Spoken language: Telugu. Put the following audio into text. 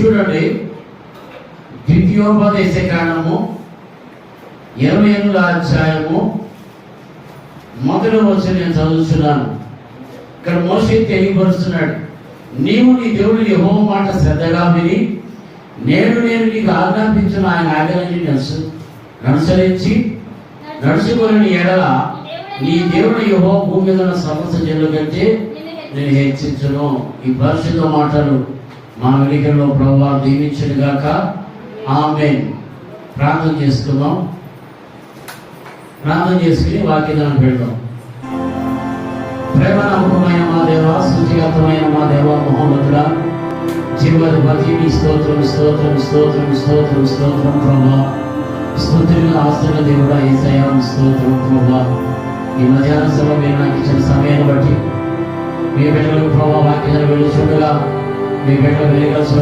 చూడండి, ద్వితీయోపదేశ కాండము 28వ అధ్యాయము మొదటి వచనం నేను చదువుతున్నాను. ఇక్కడ మోషే తెలియపరుస్తున్నాడు, నీవు నీ దేవుడు యెహోవా మాట శ్రద్ధగా విని నేను నీకు ఆజ్ఞాపించిన ఆయన ఆజ్ఞలని అనుసరించి నడుచుకొని ఎడల నీ దేవుడు యెహోవా భూమి మీద ఉన్న సమస్త జనుల కంటే నేను హెచ్చించును. ఈ పరిశుద్ధ మాటలు మా వెలికల్లో ప్రభువా దీవించును గాక. ఆమేన్. ప్రార్థన చేసుకుందాం. ప్రార్థన చేసుకుని వాక్యాలను పెడదాం. ప్రేమ నమ్మకమైన మా దేవ, సూచిగతమైన మా దేవ, మహోన్నతుడా, జీవాధిపతి, నీ స్తోత్రం స్తోత్రం స్తోత్రం స్తోత్రం స్తోత్రం ప్రభా. స్తుతులు ఆస్తుల దేవుడా యేసయ్యా స్తోత్రం ప్రభా. ఈ మధ్యాహ్న సభ మీరు నాకు ఇచ్చిన సమయాన్ని బట్టి మీ బిడ్డలకు ప్రభా వాక్యాలను వెళ్ళి చూడగా మీ బిడ్డలు వెలిగాల్సిన